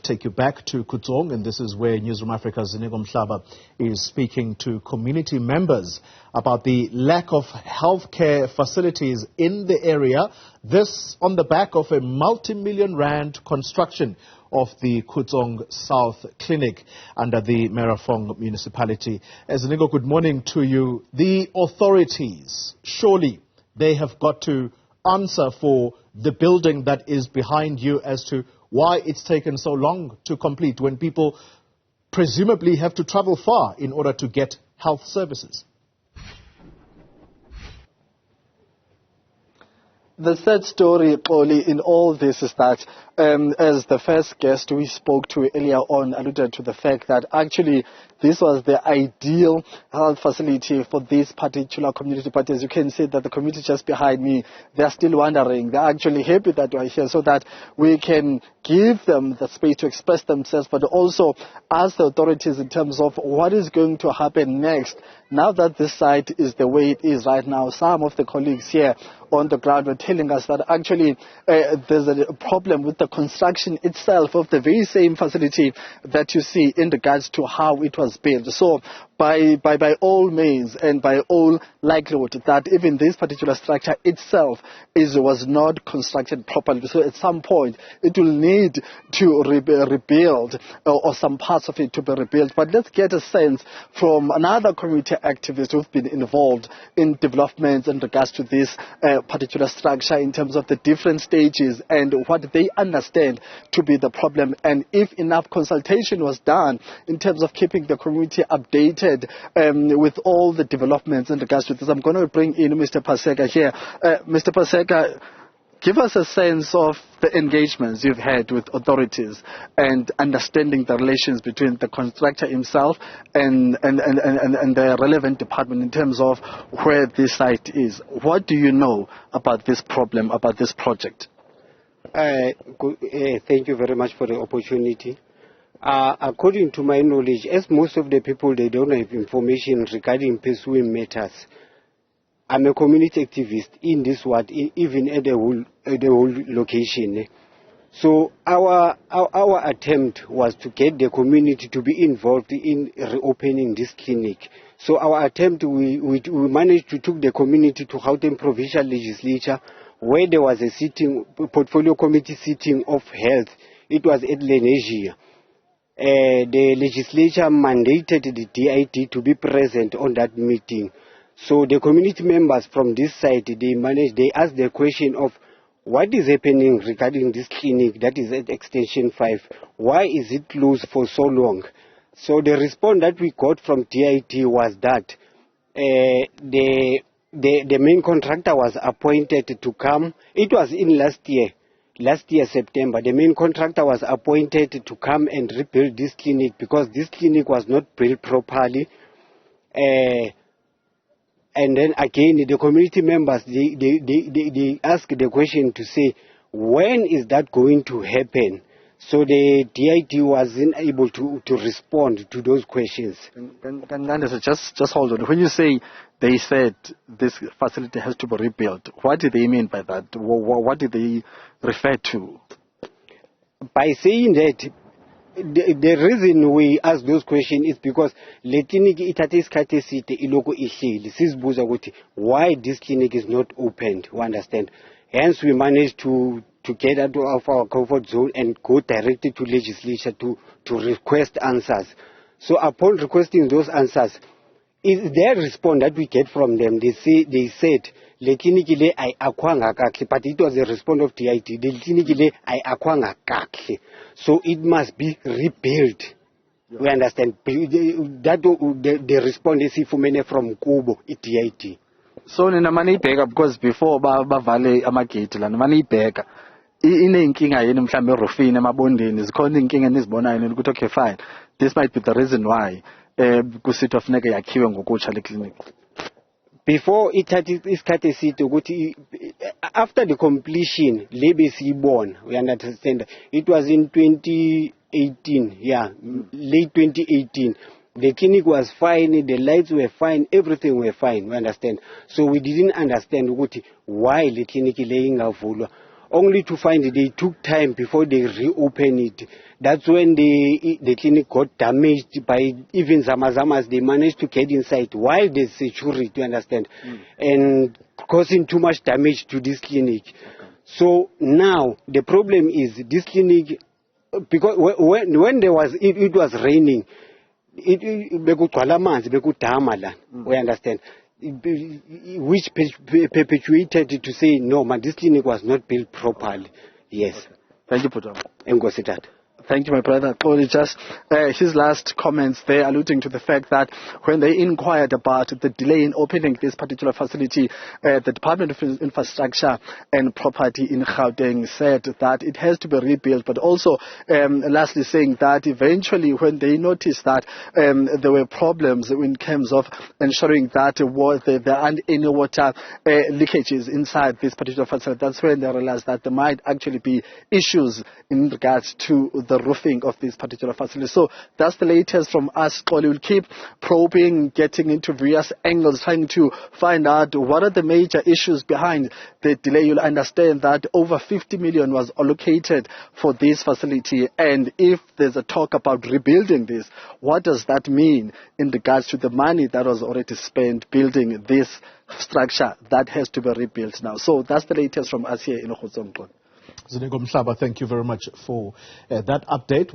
Take you back to Khutsong, and this is where Newzroom Afrika's Ziniko Mhlaba is speaking to community members about the lack of healthcare facilities in the area. This on the back of a multi-million rand construction of the Khutsong South Clinic under the Merafong Municipality. Ziniko, good morning to you. The authorities, surely they have got to answer for the building that is behind you as to why it's taken so long to complete when people presumably have to travel far in order to get health services. The sad story, Oli, in all this is that, as the first guest we spoke to earlier on alluded to the fact that actually this was the ideal health facility for this particular community. But as you can see that the community just behind me, they're still wondering. They're actually happy that we're here so that we can give them the space to express themselves, but also ask the authorities in terms of what is going to happen next. Now that this site is the way it is right now, some of the colleagues here on the ground were telling us that actually there's a problem with the construction itself of the very same facility that you see in regards to how it was built. So by all means and by all likelihood that even this particular structure itself was not constructed properly. So at some point it will need to rebuild or some parts of it to be rebuilt. But let's get a sense from another community activist who've been involved in developments in regards to this particular structure in terms of the different stages and what they understand to be the problem, and if enough consultation was done in terms of keeping the community updated with all the developments in regards to this. I'm going to bring in Mr. Paseka here. Mr. Paseka, give us a sense of the engagements you've had with authorities and understanding the relations between the contractor himself and the relevant department in terms of where this site is. What do you know about this problem, about this project? Thank you very much for the opportunity. According to my knowledge, as most of the people, they don't have information regarding pursuing matters. I'm a community activist in this ward, even at the whole location. So our attempt was to get the community to be involved in reopening this clinic. So our attempt, we managed to take the community to Gauteng Provincial Legislature, where there was a portfolio committee sitting of health. It was at Lenesia. The legislature mandated the DIT to be present on that meeting. So the community members from this side, they asked the question of what is happening regarding this clinic that is at Extension 5. Why is it closed for so long? So the response that we got from DIT was that the main contractor was appointed to come. It was in last year September. The main contractor was appointed to come and rebuild this clinic because this clinic was not built properly. And then again, the community members, they ask the question to say, when is that going to happen? So the DIT wasn't able to respond to those questions. Just hold on. When you say they said this facility has to be rebuilt, what do they mean by that? What do they refer to? By saying that, the reason we ask those questions is because le clinic ithathe isikhathi eside iloko ihleli sizibuza ukuthi why this clinic is not opened, you understand? Hence we managed to get out of our comfort zone and go directly to legislature to request answers. So upon requesting those answers, is their response that we get from them, they said le clinic le ay akwanga kahle, but it was a response of DIT. Le clinic le ay akwanga kahle, so it must be rebuilt. Yeah. We understand that the response is ifumene from Kubo DIT. So nina manibheka because before bavale amagate la manibheka inenkinga yini mhlambe erofini emabondeni zikhona inkinga nizibonayo ukuthi okay fine, this might be the reason why kusitwa funeka yakhiwe ngokutsha le clinic. Before isikhathi eside ukuthi after the completion lebe siyibona, we understand it was in 2018, late 2018. The clinic was fine, the lights were fine, everything were fine, we understand. So we didn't understand why the clinic le ingavulwa. only to find they took time before they reopen it. That's when the clinic got damaged by even Zamazamas. They managed to get inside while there's security, you understand, and causing too much damage to this clinic. So now the problem is this clinic, because when there was it was raining, we understand, which perpetuated to say no, man, this clinic was not built properly. Yes. Okay. Thank you, Putam. Thank you, my brother. Only just his last comments there, alluding to the fact that when they inquired about the delay in opening this particular facility, the Department of Infrastructure and Property in Gauteng said that it has to be rebuilt, but also lastly saying that eventually when they noticed that there were problems in terms of ensuring that there aren't any water leakages inside this particular facility, that's when they realized that there might actually be issues in regards to the roofing of this particular facility. So that's the latest from us. We'll keep probing, getting into various angles, trying to find out what are the major issues behind the delay. You'll understand that over 50 million was allocated for this facility, and if there's a talk about rebuilding this, what does that mean in regards to the money that was already spent building this structure that has to be rebuilt now? So that's the latest from us here in Khutsong. Ziniko Mhlaba, thank you very much for that update.